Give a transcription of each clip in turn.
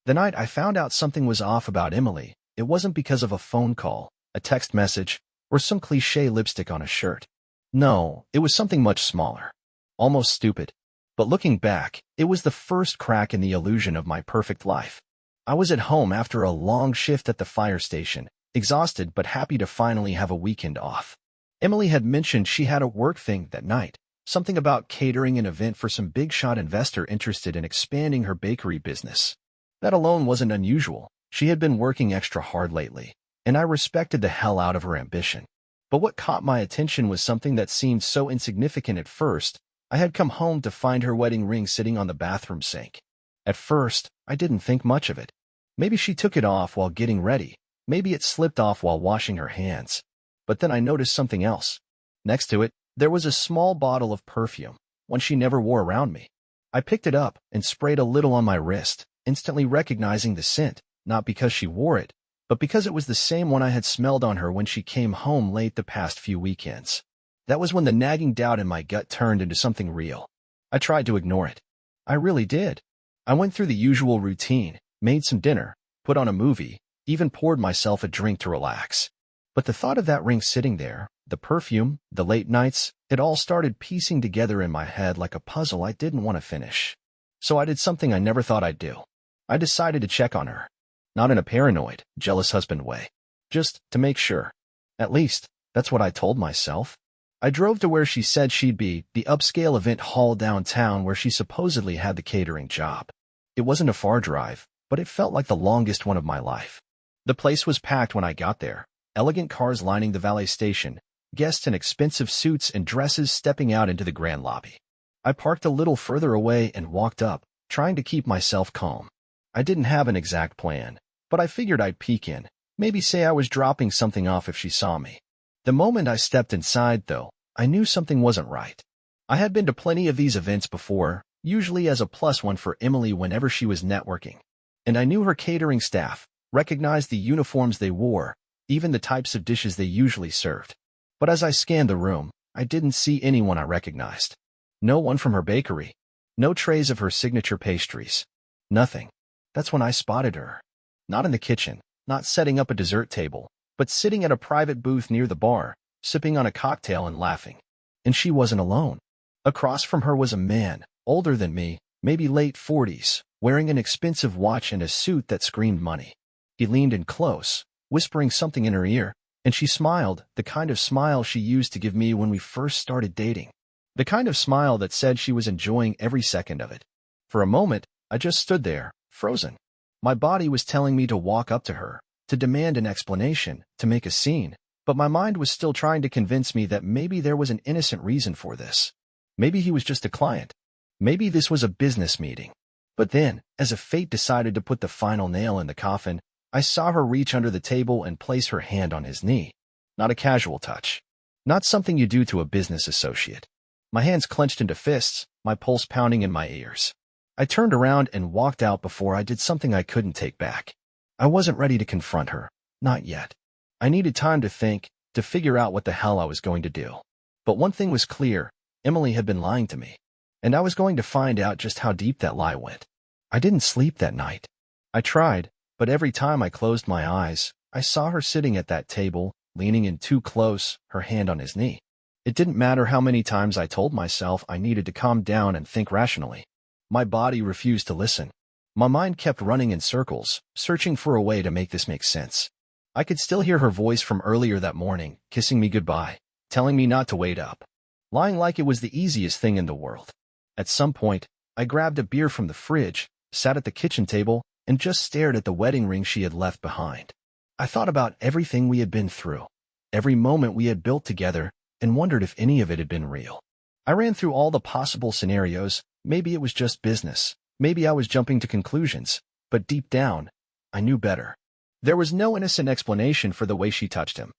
The night I found out something was off about Emily, it wasn't because of a phone call, a text message, or some cliché lipstick on a shirt. No, it was something much smaller. Almost stupid. But looking back, it was the first crack in the illusion of my perfect life. I was at home after a long shift at the fire station, exhausted but happy to finally have a weekend off. Emily had mentioned she had a work thing that night, something about catering an event for some big-shot investor interested in expanding her bakery business. That alone wasn't unusual. She had been working extra hard lately, and I respected the hell out of her ambition. But what caught my attention was something that seemed so insignificant at first. I had come home to find her wedding ring sitting on the bathroom sink. At first, I didn't think much of it. Maybe she took it off while getting ready. Maybe it slipped off while washing her hands. But then I noticed something else. Next to it, there was a small bottle of perfume, one she never wore around me. I picked it up and sprayed a little on my wrist, instantly recognizing the scent, not because she wore it, but because it was the same one I had smelled on her when she came home late the past few weekends. That was when the nagging doubt in my gut turned into something real. I tried to ignore it. I really did. I went through the usual routine, made some dinner, put on a movie, even poured myself a drink to relax. But the thought of that ring sitting there, the perfume, the late nights, it all started piecing together in my head like a puzzle I didn't want to finish. So I did something I never thought I'd do. I decided to check on her. Not in a paranoid, jealous husband way. Just to make sure. At least, that's what I told myself. I drove to where she said she'd be, the upscale event hall downtown where she supposedly had the catering job. It wasn't a far drive, but it felt like the longest one of my life. The place was packed when I got there, elegant cars lining the valet station, guests in expensive suits and dresses stepping out into the grand lobby. I parked a little further away and walked up, trying to keep myself calm. I didn't have an exact plan, but I figured I'd peek in, maybe say I was dropping something off if she saw me. The moment I stepped inside, though, I knew something wasn't right. I had been to plenty of these events before, usually as a plus one for Emily whenever she was networking. And I knew her catering staff, recognized the uniforms they wore, even the types of dishes they usually served. But as I scanned the room, I didn't see anyone I recognized. No one from her bakery. No trays of her signature pastries. Nothing. That's when I spotted her. Not in the kitchen, not setting up a dessert table, but sitting at a private booth near the bar, sipping on a cocktail and laughing. And she wasn't alone. Across from her was a man, older than me, maybe late 40s, wearing an expensive watch and a suit that screamed money. He leaned in close, whispering something in her ear, and she smiled, the kind of smile she used to give me when we first started dating. The kind of smile that said she was enjoying every second of it. For a moment, I just stood there, frozen. My body was telling me to walk up to her, to demand an explanation, to make a scene, but my mind was still trying to convince me that maybe there was an innocent reason for this. Maybe he was just a client. Maybe this was a business meeting. But then, as if fate decided to put the final nail in the coffin, I saw her reach under the table and place her hand on his knee. Not a casual touch. Not something you do to a business associate. My hands clenched into fists, my pulse pounding in my ears. I turned around and walked out before I did something I couldn't take back. I wasn't ready to confront her. Not yet. I needed time to think, to figure out what the hell I was going to do. But one thing was clear, Emily had been lying to me. And I was going to find out just how deep that lie went. I didn't sleep that night. I tried, but every time I closed my eyes, I saw her sitting at that table, leaning in too close, her hand on his knee. It didn't matter how many times I told myself I needed to calm down and think rationally. My body refused to listen. My mind kept running in circles, searching for a way to make this make sense. I could still hear her voice from earlier that morning, kissing me goodbye, telling me not to wait up. Lying like it was the easiest thing in the world. At some point, I grabbed a beer from the fridge, sat at the kitchen table, and just stared at the wedding ring she had left behind. I thought about everything we had been through, every moment we had built together, and wondered if any of it had been real. I ran through all the possible scenarios. Maybe it was just business. Maybe I was jumping to conclusions. But deep down, I knew better. There was no innocent explanation for the way she touched him.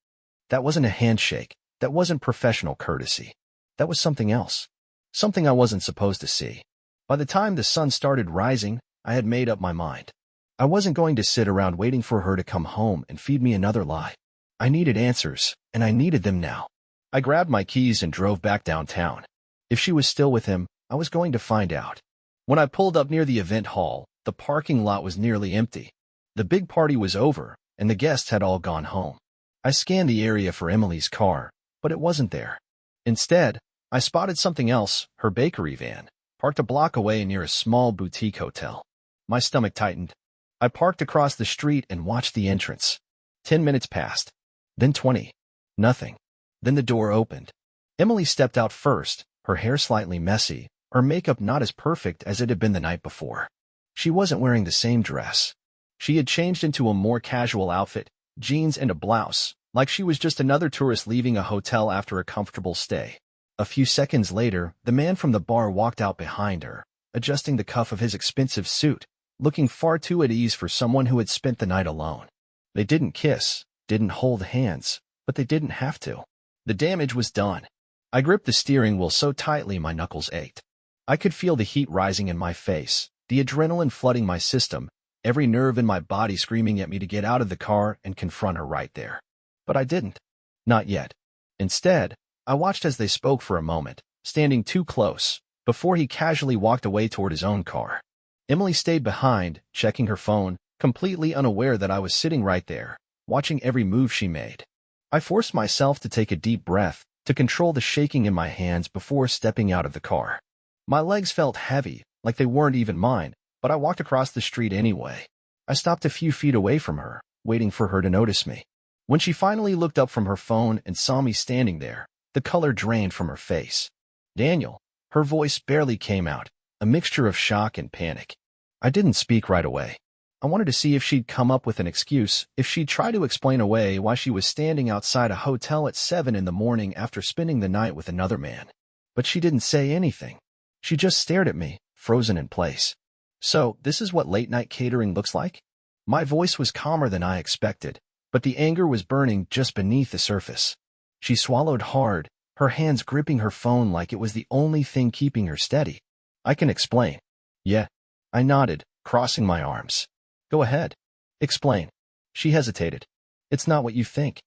That wasn't a handshake. That wasn't professional courtesy. That was something else. Something I wasn't supposed to see. By the time the sun started rising, I had made up my mind. I wasn't going to sit around waiting for her to come home and feed me another lie. I needed answers, and I needed them now. I grabbed my keys and drove back downtown. If she was still with him, I was going to find out. When I pulled up near the event hall, The parking lot was nearly empty. The big party was over, and the guests had all gone home. I scanned the area for Emily's car, but it wasn't there. Instead, I spotted something else, her bakery van, parked a block away near a small boutique hotel. My stomach tightened. I parked across the street and watched the entrance. 10 minutes passed. Then 20. Nothing. Then the door opened. Emily stepped out first, her hair slightly messy, her makeup not as perfect as it had been the night before. She wasn't wearing the same dress. She had changed into a more casual outfit, jeans and a blouse, like she was just another tourist leaving a hotel after a comfortable stay. A few seconds later, the man from the bar walked out behind her, adjusting the cuff of his expensive suit, looking far too at ease for someone who had spent the night alone. They didn't kiss, didn't hold hands, but they didn't have to. The damage was done. I gripped the steering wheel so tightly my knuckles ached. I could feel the heat rising in my face, the adrenaline flooding my system, every nerve in my body screaming at me to get out of the car and confront her right there. But I didn't. Not yet. Instead, I watched as they spoke for a moment, standing too close, before he casually walked away toward his own car. Emily stayed behind, checking her phone, completely unaware that I was sitting right there, watching every move she made. I forced myself to take a deep breath, to control the shaking in my hands before stepping out of the car. My legs felt heavy, like they weren't even mine, but I walked across the street anyway. I stopped a few feet away from her, waiting for her to notice me. When she finally looked up from her phone and saw me standing there, the color drained from her face. "Daniel." Her voice barely came out, a mixture of shock and panic. I didn't speak right away. I wanted to see if she'd come up with an excuse, if she'd try to explain away why she was standing outside a hotel at 7 in the morning after spending the night with another man. But she didn't say anything. She just stared at me, frozen in place. "So, this is what late-night catering looks like?" My voice was calmer than I expected, but the anger was burning just beneath the surface. She swallowed hard, her hands gripping her phone like it was the only thing keeping her steady. "I can explain." "Yeah." I nodded, crossing my arms. "Go ahead. Explain." She hesitated. "It's not what you think."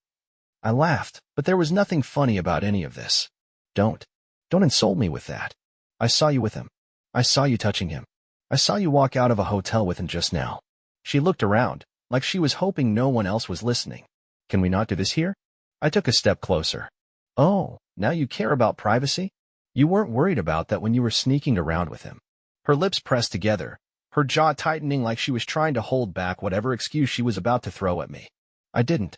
I laughed, but there was nothing funny about any of this. Don't insult me with that. I saw you with him. I saw you touching him. I saw you walk out of a hotel with him just now." She looked around, like she was hoping no one else was listening. "Can we not do this here?" I took a step closer. "Oh, now you care about privacy? You weren't worried about that when you were sneaking around with him." Her lips pressed together, her jaw tightening like she was trying to hold back whatever excuse she was about to throw at me. "I didn't.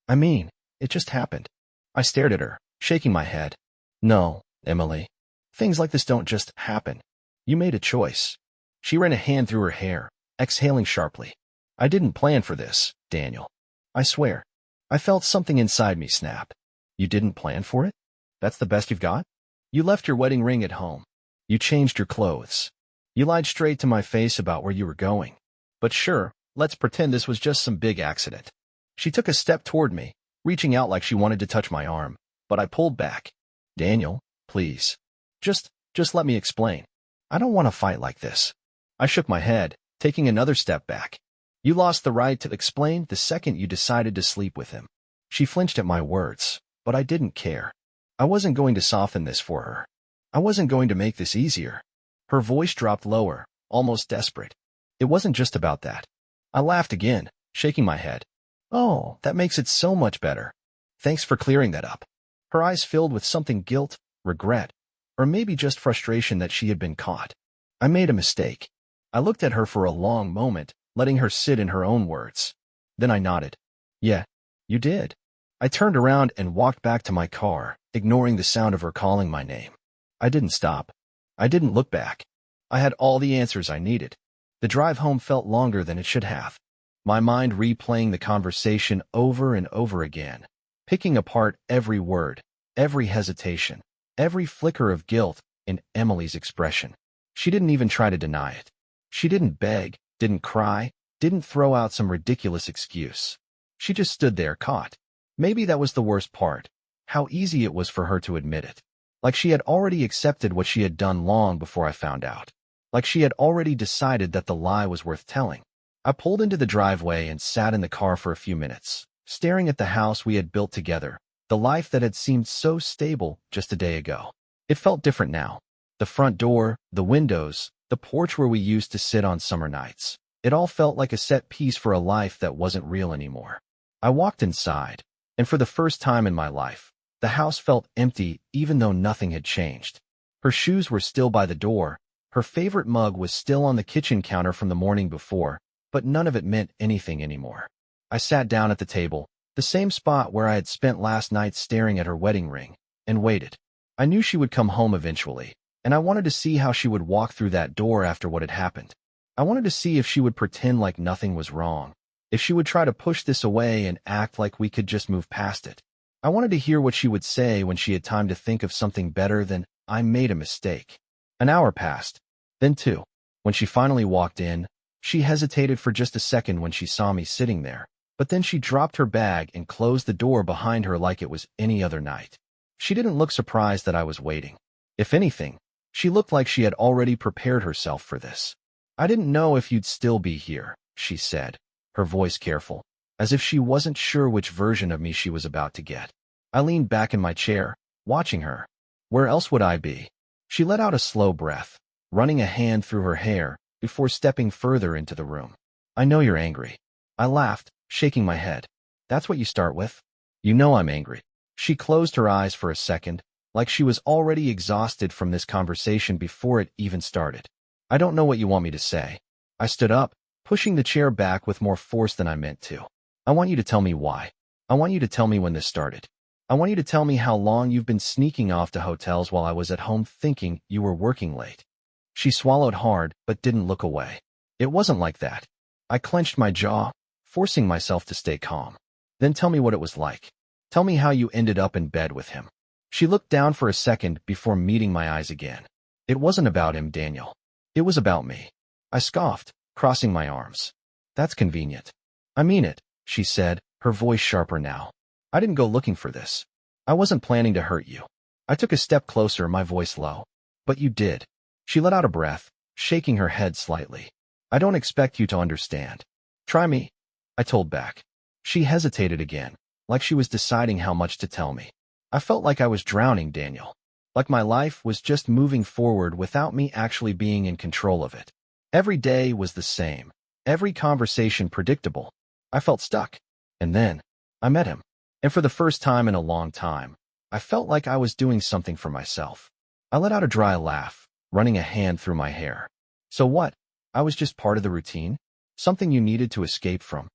I mean, it just happened." I stared at her, shaking my head. "No, Emily. Things like this don't just happen. You made a choice." She ran a hand through her hair, exhaling sharply. "I didn't plan for this, Daniel. I swear." I felt something inside me snap. "You didn't plan for it? That's the best you've got? You left your wedding ring at home. You changed your clothes. You lied straight to my face about where you were going. But sure, let's pretend this was just some big accident." She took a step toward me, reaching out like she wanted to touch my arm, but I pulled back. "Daniel, please. Just let me explain. I don't want to fight like this." I shook my head, taking another step back. "You lost the right to explain the second you decided to sleep with him." She flinched at my words, but I didn't care. I wasn't going to soften this for her. I wasn't going to make this easier. Her voice dropped lower, almost desperate. "It wasn't just about that." I laughed again, shaking my head. "Oh, that makes it so much better. Thanks for clearing that up." Her eyes filled with something guilt, regret, or maybe just frustration that she had been caught. I made a mistake. I looked at her for a long moment, letting her sit in her own words. Then I nodded. "Yeah, you did." I turned around and walked back to my car, ignoring the sound of her calling my name. I didn't stop. I didn't look back. I had all the answers I needed. The drive home felt longer than it should have. My mind replaying the conversation over and over again, picking apart every word, every hesitation, every flicker of guilt in Emily's expression. She didn't even try to deny it. She didn't beg, didn't cry, didn't throw out some ridiculous excuse. She just stood there caught. Maybe that was the worst part, how easy it was for her to admit it. Like she had already accepted what she had done long before I found out. Like she had already decided that the lie was worth telling. I pulled into the driveway and sat in the car for a few minutes, staring at the house we had built together, the life that had seemed so stable just a day ago. It felt different now. The front door, the windows, The porch where we used to sit on summer nights. It all felt like a set piece for a life that wasn't real anymore. I walked inside, and for the first time in my life, the house felt empty even though nothing had changed. Her shoes were still by the door, her favorite mug was still on the kitchen counter from the morning before, but none of it meant anything anymore. I sat down at the table, the same spot where I had spent last night staring at her wedding ring, and waited. I knew she would come home eventually, and I wanted to see how she would walk through that door after what had happened. I wanted to see if she would pretend like nothing was wrong, if she would try to push this away and act like we could just move past it. I wanted to hear what she would say when she had time to think of something better than, "I made a mistake." An hour passed, then two. When she finally walked in, she hesitated for just a second when she saw me sitting there, but then she dropped her bag and closed the door behind her like it was any other night. She didn't look surprised that I was waiting. If anything, she looked like she had already prepared herself for this. "I didn't know if you'd still be here," she said, her voice careful, as if she wasn't sure which version of me she was about to get. I leaned back in my chair, watching her. Where else would I be? She let out a slow breath, running a hand through her hair, before stepping further into the room. "I know you're angry." I laughed, shaking my head. "That's what you start with. You know I'm angry." She closed her eyes for a second, like she was already exhausted from this conversation before it even started. "I don't know what you want me to say." I stood up, pushing the chair back with more force than I meant to. "I want you to tell me why. I want you to tell me when this started. I want you to tell me how long you've been sneaking off to hotels while I was at home thinking you were working late." She swallowed hard, but didn't look away. "It wasn't like that." I clenched my jaw, forcing myself to stay calm. "Then tell me what it was like. Tell me how you ended up in bed with him." She looked down for a second before meeting my eyes again. "It wasn't about him, Daniel. It was about me." I scoffed, crossing my arms. "That's convenient." "I mean it," she said, her voice sharper now. "I didn't go looking for this. I wasn't planning to hurt you." I took a step closer, my voice low. "But you did." She let out a breath, shaking her head slightly. "I don't expect you to understand." "Try me," I told back. She hesitated again, like she was deciding how much to tell me. I felt like I was drowning, Daniel. Like my life was just moving forward without me actually being in control of it. Every day was the same. Every conversation predictable. I felt stuck. And then, I met him. And for the first time in a long time, I felt like I was doing something for myself. I let out a dry laugh, running a hand through my hair. "So what? I was just part of the routine? Something you needed to escape from?"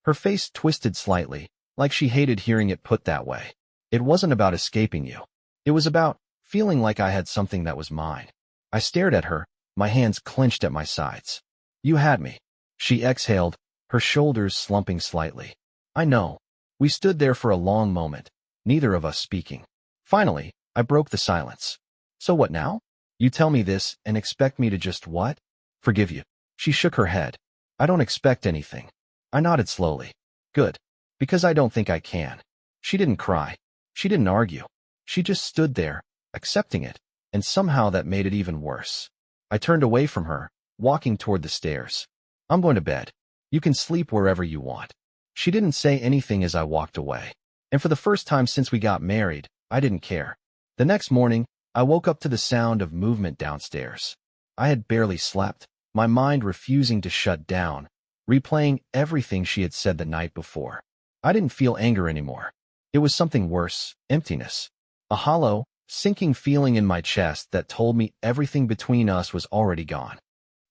Her face twisted slightly, like she hated hearing it put that way. "It wasn't about escaping you. It was about feeling like I had something that was mine." I stared at her, my hands clenched at my sides. "You had me." She exhaled, her shoulders slumping slightly. "I know." We stood there for a long moment, neither of us speaking. Finally, I broke the silence. "So what now? You tell me this and expect me to just what?" "Forgive you." She shook her head. "I don't expect anything." I nodded slowly. "Good. Because I don't think I can." She didn't cry. She didn't argue. She just stood there, accepting it, and somehow that made it even worse. I turned away from her, walking toward the stairs. "I'm going to bed. You can sleep wherever you want." She didn't say anything as I walked away. And for the first time since we got married, I didn't care. The next morning, I woke up to the sound of movement downstairs. I had barely slept, my mind refusing to shut down, replaying everything she had said the night before. I didn't feel anger anymore. It was something worse, emptiness. A hollow, sinking feeling in my chest that told me everything between us was already gone.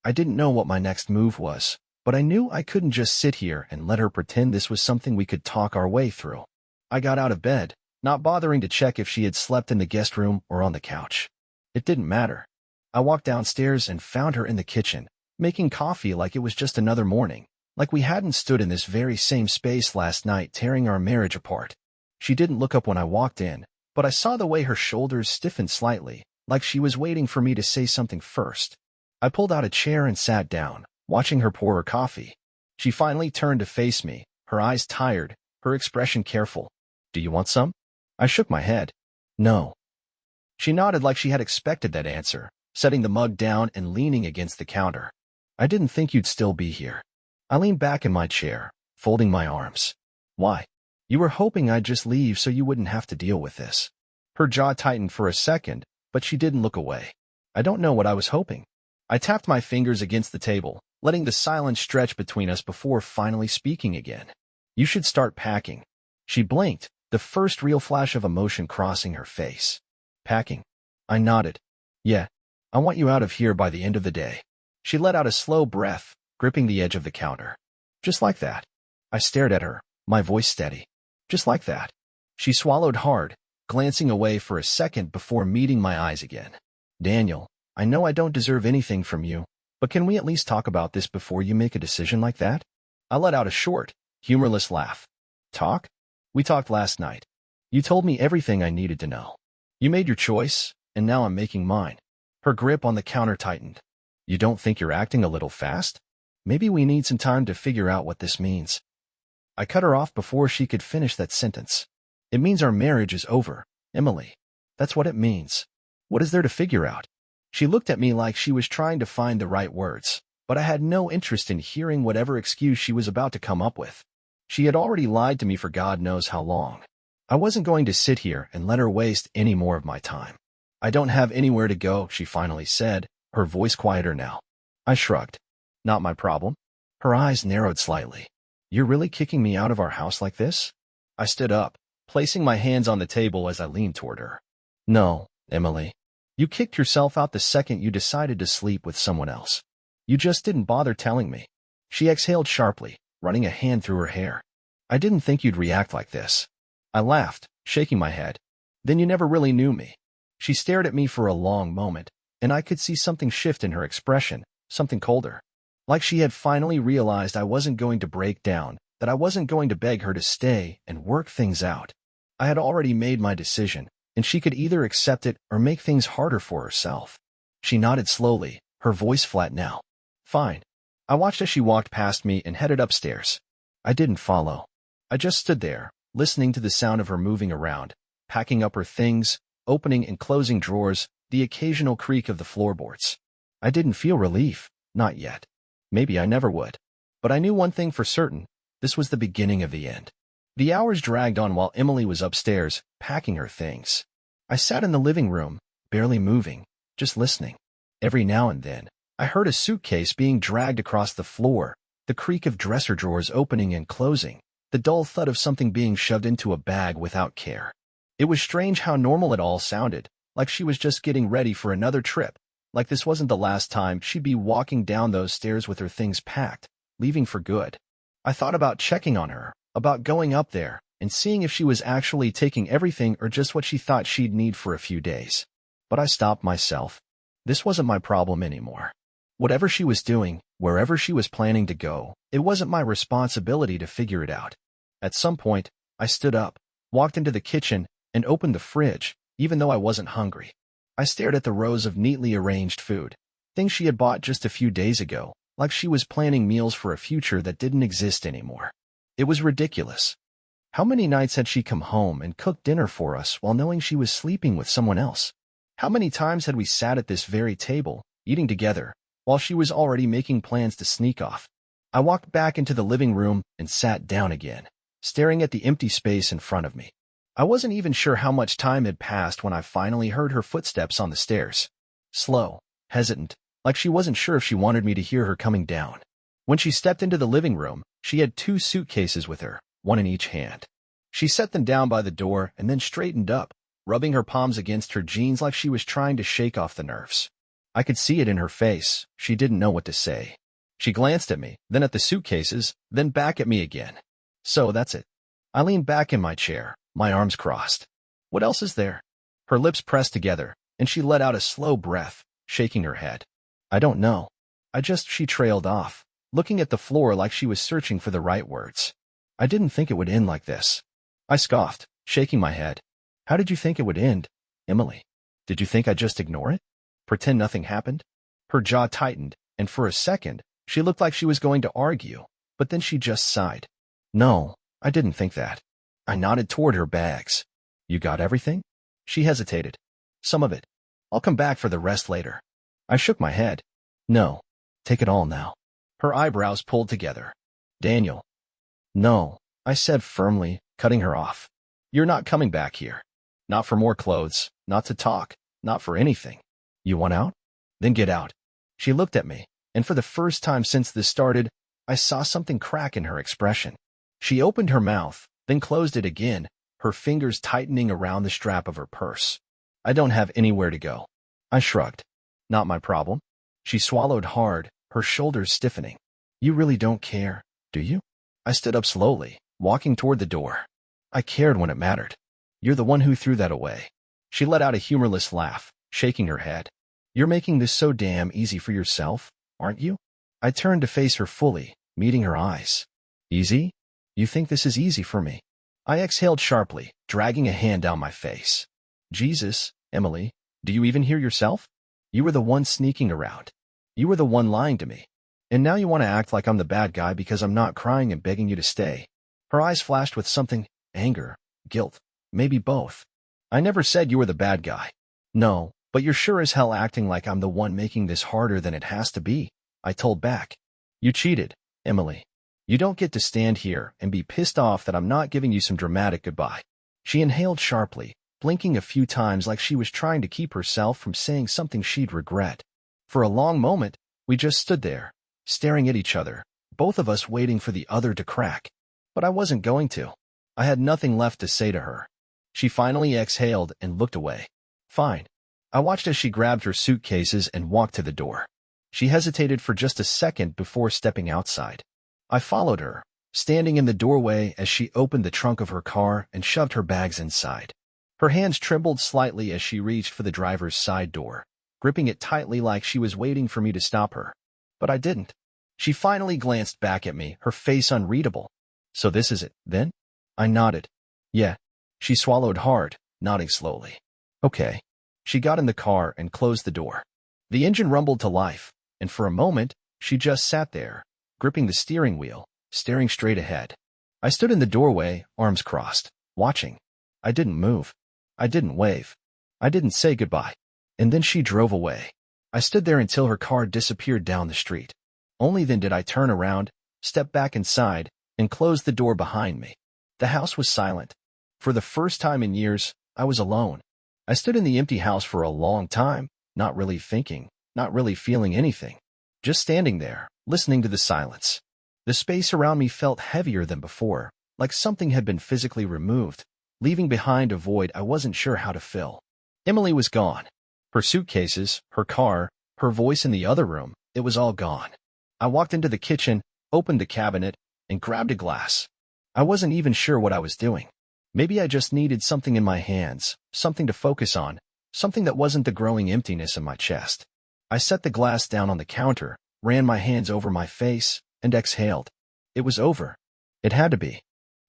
I didn't know what my next move was, but I knew I couldn't just sit here and let her pretend this was something we could talk our way through. I got out of bed, not bothering to check if she had slept in the guest room or on the couch. It didn't matter. I walked downstairs and found her in the kitchen, making coffee like it was just another morning, like we hadn't stood in this very same space last night tearing our marriage apart. She didn't look up when I walked in, but I saw the way her shoulders stiffened slightly, like she was waiting for me to say something first. I pulled out a chair and sat down, watching her pour her coffee. She finally turned to face me, her eyes tired, her expression careful. "Do you want some?" I shook my head. "No." She nodded like she had expected that answer, setting the mug down and leaning against the counter. "I didn't think you'd still be here." I leaned back in my chair, folding my arms. "Why?" "You were hoping I'd just leave so you wouldn't have to deal with this." Her jaw tightened for a second, but she didn't look away. "I don't know what I was hoping." I tapped my fingers against the table, letting the silence stretch between us before finally speaking again. You should start packing. She blinked, the first real flash of emotion crossing her face. Packing? I nodded. Yeah. I want you out of here by the end of the day. She let out a slow breath, gripping the edge of the counter. Just like that. I stared at her, my voice steady. Just like that. She swallowed hard, glancing away for a second before meeting my eyes again. Daniel, I know I don't deserve anything from you, but can we at least talk about this before you make a decision like that? I let out a short, humorless laugh. Talk? We talked last night. You told me everything I needed to know. You made your choice, and now I'm making mine. Her grip on the counter tightened. You don't think you're acting a little fast? Maybe we need some time to figure out what this means. I cut her off before she could finish that sentence. It means our marriage is over, Emily. That's what it means. What is there to figure out? She looked at me like she was trying to find the right words, but I had no interest in hearing whatever excuse she was about to come up with. She had already lied to me for God knows how long. I wasn't going to sit here and let her waste any more of my time. I don't have anywhere to go, she finally said, her voice quieter now. I shrugged. Not my problem. Her eyes narrowed slightly. You're really kicking me out of our house like this? I stood up, placing my hands on the table as I leaned toward her. No, Emily. You kicked yourself out the second you decided to sleep with someone else. You just didn't bother telling me. She exhaled sharply, running a hand through her hair. I didn't think you'd react like this. I laughed, shaking my head. Then you never really knew me. She stared at me for a long moment, and I could see something shift in her expression, something colder. Like she had finally realized I wasn't going to break down, that I wasn't going to beg her to stay and work things out. I had already made my decision, and she could either accept it or make things harder for herself. She nodded slowly, her voice flat now. Fine. I watched as she walked past me and headed upstairs. I didn't follow. I just stood there, listening to the sound of her moving around, packing up her things, opening and closing drawers, the occasional creak of the floorboards. I didn't feel relief, not yet. Maybe I never would. But I knew one thing for certain, this was the beginning of the end. The hours dragged on while Emily was upstairs, packing her things. I sat in the living room, barely moving, just listening. Every now and then, I heard a suitcase being dragged across the floor, the creak of dresser drawers opening and closing, the dull thud of something being shoved into a bag without care. It was strange how normal it all sounded, like she was just getting ready for another trip, like this wasn't the last time she'd be walking down those stairs with her things packed, leaving for good. I thought about checking on her, about going up there, and seeing if she was actually taking everything or just what she thought she'd need for a few days. But I stopped myself. This wasn't my problem anymore. Whatever she was doing, wherever she was planning to go, it wasn't my responsibility to figure it out. At some point, I stood up, walked into the kitchen, and opened the fridge, even though I wasn't hungry. I stared at the rows of neatly arranged food, things she had bought just a few days ago, like she was planning meals for a future that didn't exist anymore. It was ridiculous. How many nights had she come home and cooked dinner for us while knowing she was sleeping with someone else? How many times had we sat at this very table, eating together, while she was already making plans to sneak off? I walked back into the living room and sat down again, staring at the empty space in front of me. I wasn't even sure how much time had passed when I finally heard her footsteps on the stairs. Slow, hesitant, like she wasn't sure if she wanted me to hear her coming down. When she stepped into the living room, she had 2 suitcases with her, one in each hand. She set them down by the door and then straightened up, rubbing her palms against her jeans like she was trying to shake off the nerves. I could see it in her face. She didn't know what to say. She glanced at me, then at the suitcases, then back at me again. So that's it. I leaned back in my chair, my arms crossed. What else is there? Her lips pressed together, and she let out a slow breath, shaking her head. I don't know. She trailed off, looking at the floor like she was searching for the right words. I didn't think it would end like this. I scoffed, shaking my head. How did you think it would end, Emily? Did you think I'd just ignore it? Pretend nothing happened? Her jaw tightened, and for a second, she looked like she was going to argue, but then she just sighed. No, I didn't think that. I nodded toward her bags. You got everything? She hesitated. Some of it. I'll come back for the rest later. I shook my head. No, take it all now. Her eyebrows pulled together. Daniel. No, I said firmly, cutting her off. You're not coming back here. Not for more clothes, not to talk, not for anything. You want out? Then get out. She looked at me, and for the first time since this started, I saw something crack in her expression. She opened her mouth, then closed it again, her fingers tightening around the strap of her purse. I don't have anywhere to go. I shrugged. Not my problem. She swallowed hard, her shoulders stiffening. You really don't care, do you? I stood up slowly, walking toward the door. I cared when it mattered. You're the one who threw that away. She let out a humorless laugh, shaking her head. You're making this so damn easy for yourself, aren't you? I turned to face her fully, meeting her eyes. Easy? You think this is easy for me? I exhaled sharply, dragging a hand down my face. Jesus, Emily, do you even hear yourself? You were the one sneaking around. You were the one lying to me. And now you want to act like I'm the bad guy because I'm not crying and begging you to stay. Her eyes flashed with something, anger, guilt, maybe both. I never said you were the bad guy. No, but you're sure as hell acting like I'm the one making this harder than it has to be, I told back. You cheated, Emily. You don't get to stand here and be pissed off that I'm not giving you some dramatic goodbye. She inhaled sharply, blinking a few times like she was trying to keep herself from saying something she'd regret. For a long moment, we just stood there, staring at each other, both of us waiting for the other to crack. But I wasn't going to. I had nothing left to say to her. She finally exhaled and looked away. Fine. I watched as she grabbed her suitcases and walked to the door. She hesitated for just a second before stepping outside. I followed her, standing in the doorway as she opened the trunk of her car and shoved her bags inside. Her hands trembled slightly as she reached for the driver's side door, gripping it tightly like she was waiting for me to stop her. But I didn't. She finally glanced back at me, her face unreadable. So this is it, then? I nodded. Yeah. She swallowed hard, nodding slowly. Okay. She got in the car and closed the door. The engine rumbled to life, and for a moment, she just sat there, gripping the steering wheel, staring straight ahead. I stood in the doorway, arms crossed, watching. I didn't move. I didn't wave. I didn't say goodbye. And then she drove away. I stood there until her car disappeared down the street. Only then did I turn around, step back inside, and close the door behind me. The house was silent. For the first time in years, I was alone. I stood in the empty house for a long time, not really thinking, not really feeling anything. Just standing there, listening to the silence. The space around me felt heavier than before, like something had been physically removed, leaving behind a void I wasn't sure how to fill. Emily was gone. Her suitcases, her car, her voice in the other room, it was all gone. I walked into the kitchen, opened the cabinet, and grabbed a glass. I wasn't even sure what I was doing. Maybe I just needed something in my hands, something to focus on, something that wasn't the growing emptiness in my chest. I set the glass down on the counter, ran my hands over my face, and exhaled. It was over. It had to be.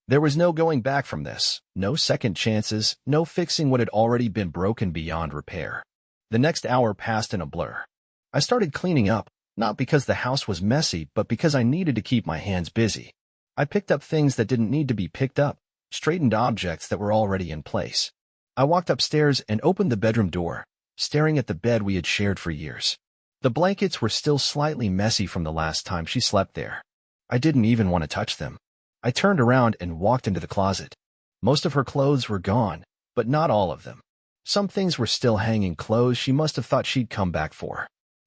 There was no going back from this, no second chances, no fixing what had already been broken beyond repair. The next hour passed in a blur. I started cleaning up, not because the house was messy, but because I needed to keep my hands busy. I picked up things that didn't need to be picked up, straightened objects that were already in place. I walked upstairs and opened the bedroom door, staring at the bed we had shared for years. The blankets were still slightly messy from the last time she slept there. I didn't even want to touch them. I turned around and walked into the closet. Most of her clothes were gone, but not all of them. Some things were still hanging clothes she must have thought she'd come back for.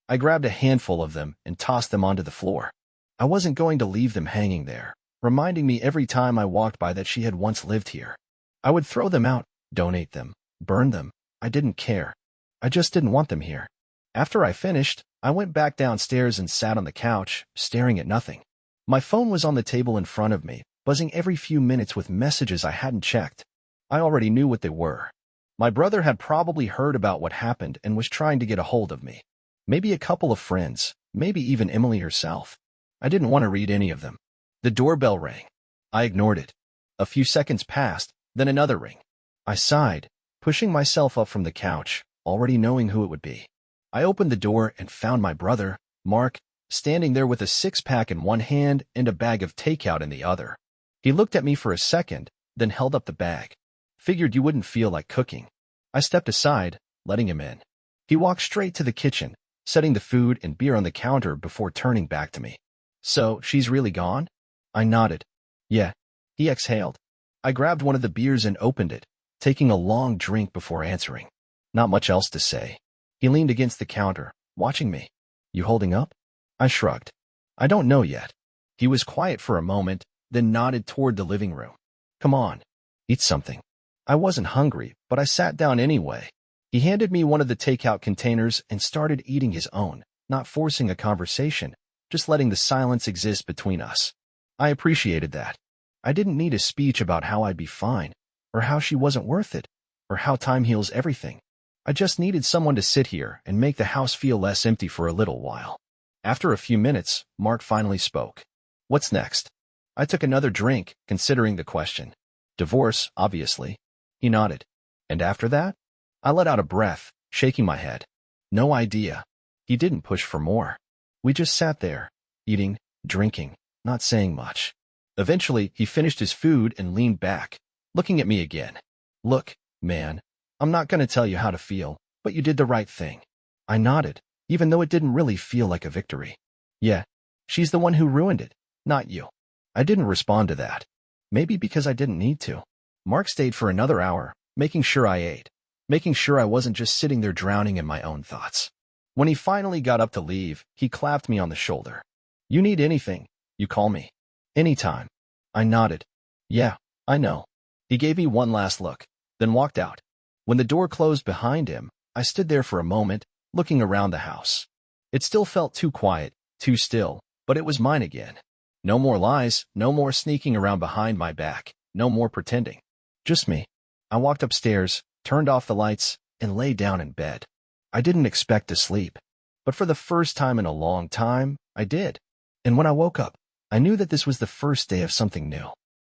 I grabbed a handful of them and tossed them onto the floor. I wasn't going to leave them hanging there, reminding me every time I walked by that she had once lived here. I would throw them out, donate them, burn them. I didn't care. I just didn't want them here. After I finished, I went back downstairs and sat on the couch, staring at nothing. My phone was on the table in front of me, buzzing every few minutes with messages I hadn't checked. I already knew what they were. My brother had probably heard about what happened and was trying to get a hold of me. Maybe a couple of friends, maybe even Emily herself. I didn't want to read any of them. The doorbell rang. I ignored it. A few seconds passed, then another ring. I sighed, pushing myself up from the couch, already knowing who it would be. I opened the door and found my brother, Mark, standing there with a six-pack in one hand and a bag of takeout in the other. He looked at me for a second, then held up the bag. Figured you wouldn't feel like cooking. I stepped aside, letting him in. He walked straight to the kitchen, setting the food and beer on the counter before turning back to me. So, she's really gone? I nodded. Yeah. He exhaled. I grabbed one of the beers and opened it, taking a long drink before answering. Not much else to say. He leaned against the counter, watching me. You holding up? I shrugged. I don't know yet. He was quiet for a moment, then nodded toward the living room. Come on, eat something. I wasn't hungry, but I sat down anyway. He handed me one of the takeout containers and started eating his own, not forcing a conversation, just letting the silence exist between us. I appreciated that. I didn't need a speech about how I'd be fine, or how she wasn't worth it, or how time heals everything. I just needed someone to sit here and make the house feel less empty for a little while. After a few minutes, Mark finally spoke. What's next? I took another drink, considering the question. Divorce, obviously. He nodded. And after that? I let out a breath, shaking my head. No idea. He didn't push for more. We just sat there, eating, drinking, not saying much. Eventually, he finished his food and leaned back, looking at me again. Look, man, I'm not going to tell you how to feel, but you did the right thing. I nodded, even though it didn't really feel like a victory. Yeah, she's the one who ruined it, not you. I didn't respond to that. Maybe because I didn't need to. Mark stayed for another hour, making sure I ate, making sure I wasn't just sitting there drowning in my own thoughts. When he finally got up to leave, he clapped me on the shoulder. You need anything, you call me. Anytime. I nodded. Yeah, I know. He gave me one last look, then walked out. When the door closed behind him, I stood there for a moment, looking around the house. It still felt too quiet, too still, but it was mine again. No more lies, no more sneaking around behind my back, no more pretending. Just me. I walked upstairs, turned off the lights, and lay down in bed. I didn't expect to sleep, but for the first time in a long time, I did. And when I woke up, I knew that this was the first day of something new.